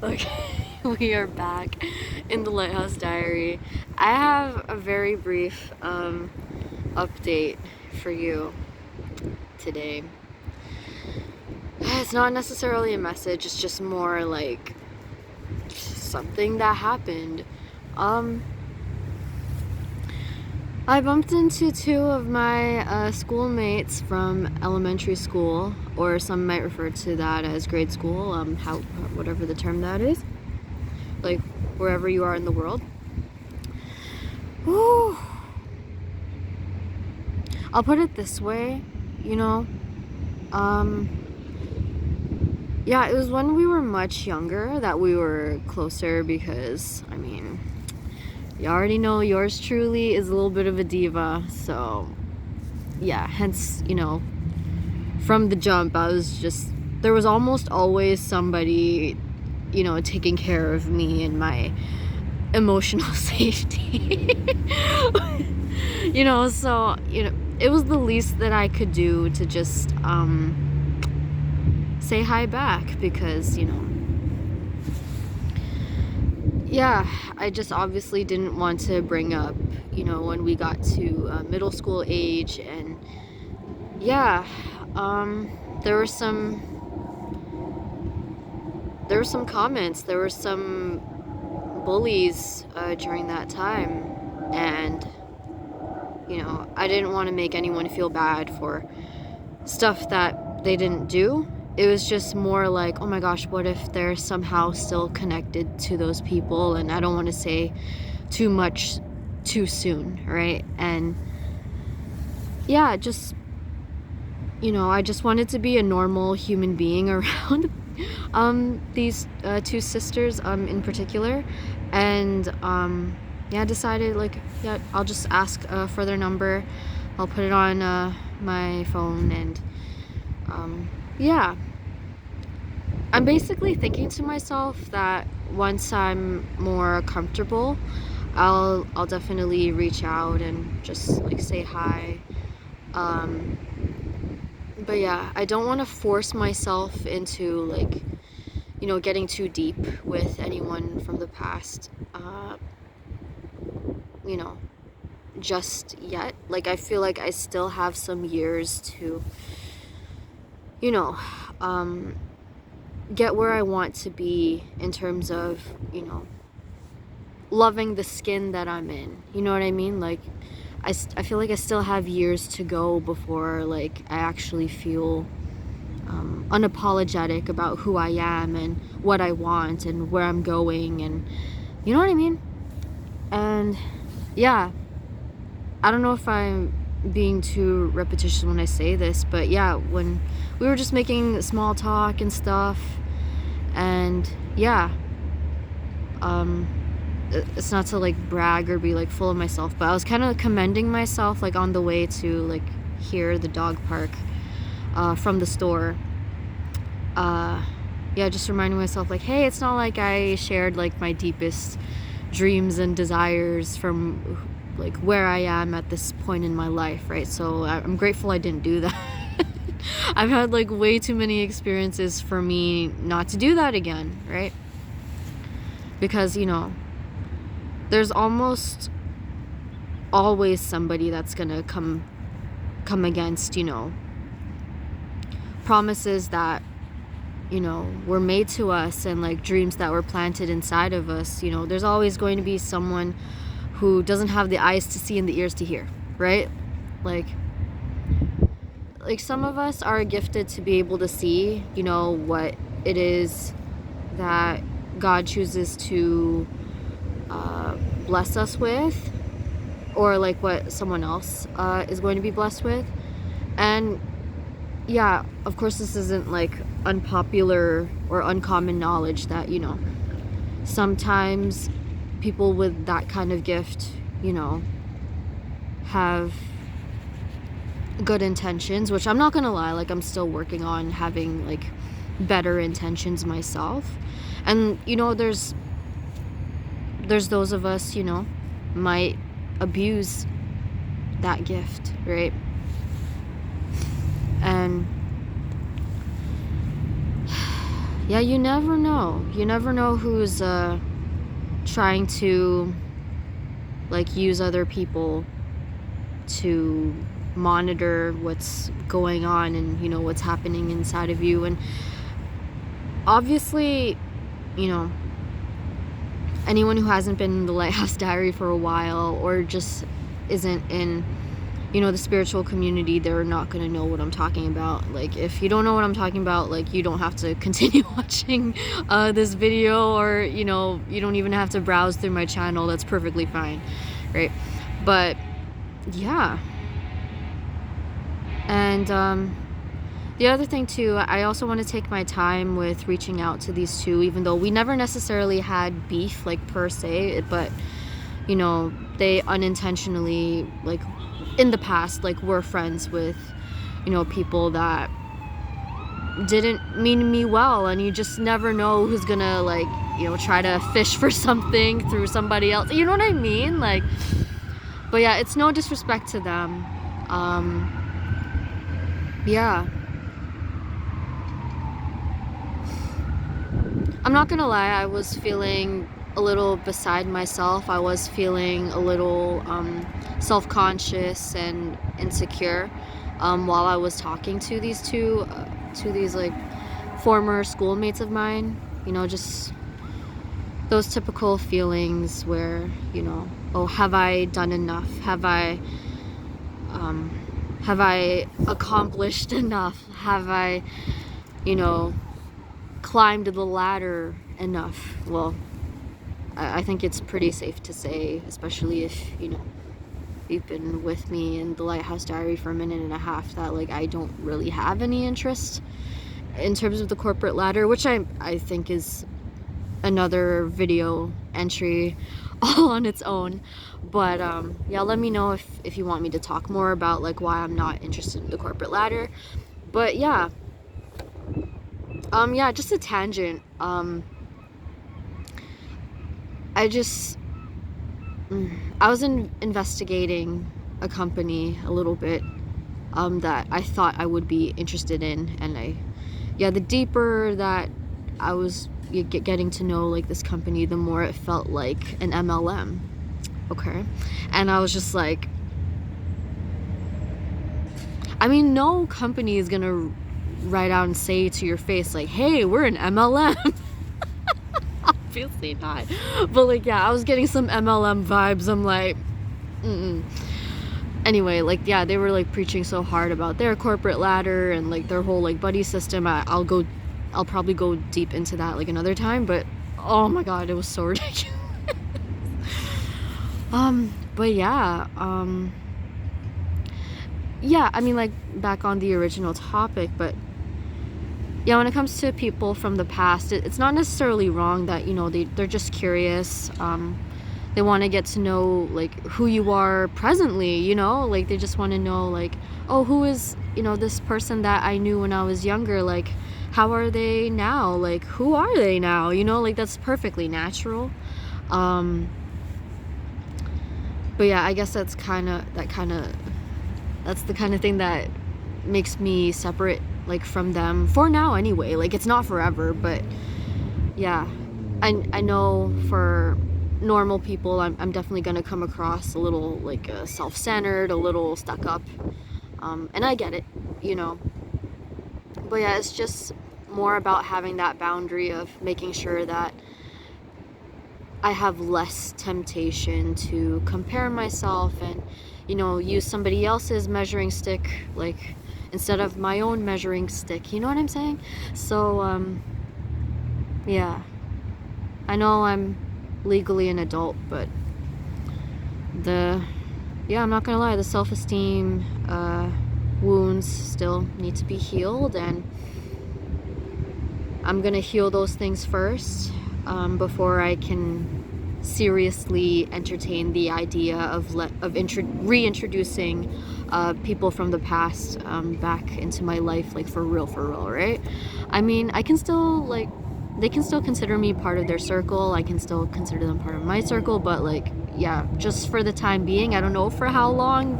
Okay, we are back in the Lighthouse Diary. I have a very brief update for you today. It's not necessarily a message, it's just more like something that happened. I bumped into two of my schoolmates from elementary school, or some might refer to that as grade school, whatever the term that is, like wherever you are in the world. Whew. I'll put it this way, yeah, it was when we were much younger that we were closer because, you already know yours truly is a little bit of a diva, so yeah, hence, from the jump, there was almost always somebody, taking care of me and my emotional safety. So, it was the least that I could do to just, say hi back because, yeah, I just obviously didn't want to bring up, when we got to middle school age, and yeah, there were some comments, there were some bullies during that time, and I didn't want to make anyone feel bad for stuff that they didn't do. It was just more like, oh my gosh, what if they're somehow still connected to those people, and I don't want to say too much too soon, right? And yeah, just I just wanted to be a normal human being around these two sisters in particular, and yeah, decided, like, yeah, I'll just ask for their number. I'll put it on my phone, and yeah, I'm basically thinking to myself that once I'm more comfortable, I'll definitely reach out and just like say hi. But yeah, I don't want to force myself into, like, getting too deep with anyone from the past, you know, just yet. Like, I feel like I still have some years to, you know, get where I want to be in terms of, loving the skin that I'm in. You know what I mean? Like, I feel like I still have years to go before, like, I actually feel unapologetic about who I am and what I want and where I'm going, and you know what I mean? And yeah, I don't know if I'm being too repetitious when I say this, but yeah, when we were just making small talk and stuff, and yeah, it's not to like brag or be like full of myself, but I was kind of commending myself, like, on the way to, like, here, the dog park, from the store. Yeah, just reminding myself, like, hey, it's not like I shared, like, my deepest dreams and desires from, like, where I am at this point in my life, right? So I'm grateful I didn't do that. I've had, like, way too many experiences for me not to do that again, right? Because, there's almost always somebody that's gonna come against, promises that, were made to us, and, like, dreams that were planted inside of us. There's always going to be someone who doesn't have the eyes to see and the ears to hear, right? Like some of us are gifted to be able to see, what it is that God chooses to bless us with, or like what someone else is going to be blessed with. And yeah, of course, this isn't like unpopular or uncommon knowledge that, sometimes people with that kind of gift, have good intentions, which I'm not gonna lie, like, I'm still working on having, like, better intentions myself. And, there's those of us, might abuse that gift, right? And yeah, you never know. You never know who's trying to like use other people to monitor what's going on and, you know, what's happening inside of you. And obviously, you know, anyone who hasn't been in the Lighthouse Diary for a while or just isn't in, you know, the spiritual community, they're not gonna know what I'm talking about. Like, if you don't know what I'm talking about, like, you don't have to continue watching this video, or, you know, you don't even have to browse through my channel. That's perfectly fine, right? But yeah. And the other thing too, I also want to take my time with reaching out to these two, even though we never necessarily had beef, like, per se, but, you know, they unintentionally, like, in the past, like, were friends with, you know, people that didn't mean me well, and you just never know who's gonna, like, you know, try to fish for something through somebody else, you know what I mean? Like, but yeah, it's no disrespect to them. Yeah, I'm not gonna lie, I was feeling a little beside myself. I was feeling a little self-conscious and insecure while I was talking to these two, to these, like, former schoolmates of mine. You know, just those typical feelings where, you know, oh, have I done enough? Have I accomplished enough? Have I, you know, climbed the ladder enough? Well, I think it's pretty safe to say, especially if, you know, you've been with me in the Lighthouse Diary for a minute and a half, that, like, I don't really have any interest in terms of the corporate ladder, which I think is another video entry all on its own. But yeah, let me know if you want me to talk more about, like, why I'm not interested in the corporate ladder. But yeah, yeah, just a tangent. I was investigating a company a little bit that I thought I would be interested in, and the deeper that I was getting to know, like, this company, the more it felt like an MLM. Okay, and I was just like, I mean, no company is gonna write out and say to your face, like, hey, we're an MLM. Obviously not. But, like, yeah, I was getting some MLM vibes. I'm like, anyway, like, yeah, they were, like, preaching so hard about their corporate ladder and, like, their whole, like, buddy system. I'll probably go deep into that, like, another time, but oh my god, it was so ridiculous. But yeah, yeah, I mean, like, back on the original topic, but yeah, when it comes to people from the past, it's not necessarily wrong that, you know, they're just curious. They want to get to know, like, who you are presently, you know, like, they just want to know, like, oh, who is, you know, this person that I knew when I was younger, like, how are they now, like, who are they now, you know, like, that's perfectly natural. But yeah, I guess that's the kind of thing that makes me separate, like, from them for now anyway. Like, it's not forever, but yeah, I know for normal people, I'm definitely gonna come across a little, like, self-centered, a little stuck up, and I get it, you know. But yeah, it's just more about having that boundary of making sure that I have less temptation to compare myself and, you know, use somebody else's measuring stick, like, instead of my own measuring stick, you know what I'm saying? So, yeah, I know I'm legally an adult, but I'm not gonna lie, the self-esteem wounds still need to be healed, and I'm gonna heal those things first before I can seriously entertain the idea of reintroducing people from the past back into my life, like, for real, right? I mean, I can still, like, they can still consider me part of their circle, I can still consider them part of my circle, but, like, yeah, just for the time being, I don't know for how long.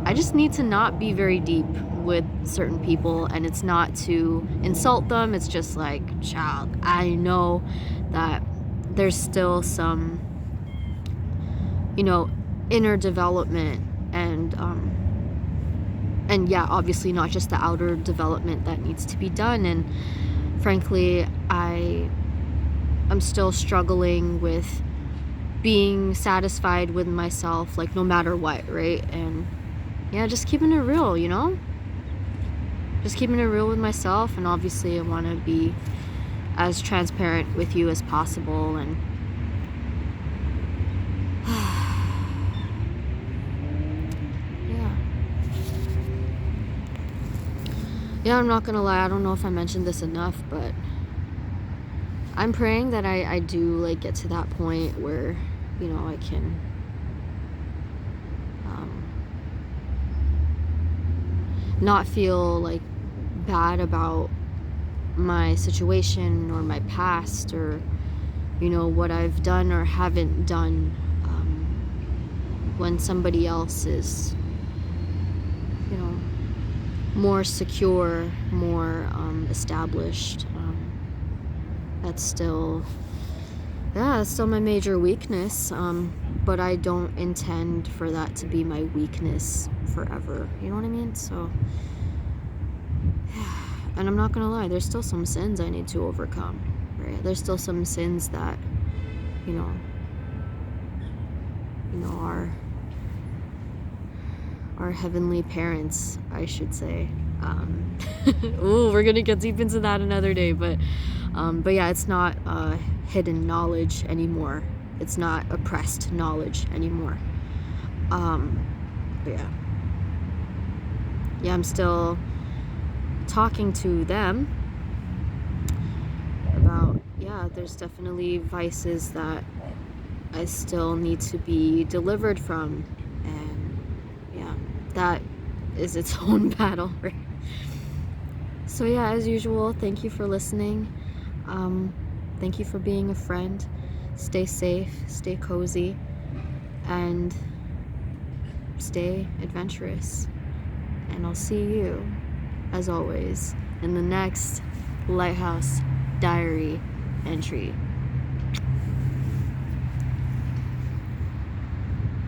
I just need to not be very deep with certain people, and it's not to insult them. It's just like, child, I know that there's still some, inner development, and yeah, obviously not just the outer development that needs to be done. And frankly, I'm still struggling with being satisfied with myself, like, no matter what, right? And yeah, just keeping it real, just keeping it real with myself. And obviously I want to be as transparent with you as possible. And yeah, I'm not gonna lie, I don't know if I mentioned this enough, but I'm praying that I do, like, get to that point where, I can not feel like bad about my situation or my past, or what I've done or haven't done, when somebody else is more secure, more established. That's still my major weakness, but I don't intend for that to be my weakness forever, you know what I mean? So, and I'm not gonna lie, there's still some sins I need to overcome, right? There's still some sins that our heavenly parents, I should say, ooh, we're gonna get deep into that another day, but yeah, it's not hidden knowledge anymore. It's not oppressed knowledge anymore. But yeah, I'm still talking to them about, there's definitely vices that I still need to be delivered from, and that is its own battle, right? So yeah, as usual, thank you for listening. Thank you for being a friend. Stay safe, stay cozy, and stay adventurous. And I'll see you, as always, in the next Lighthouse Diary entry.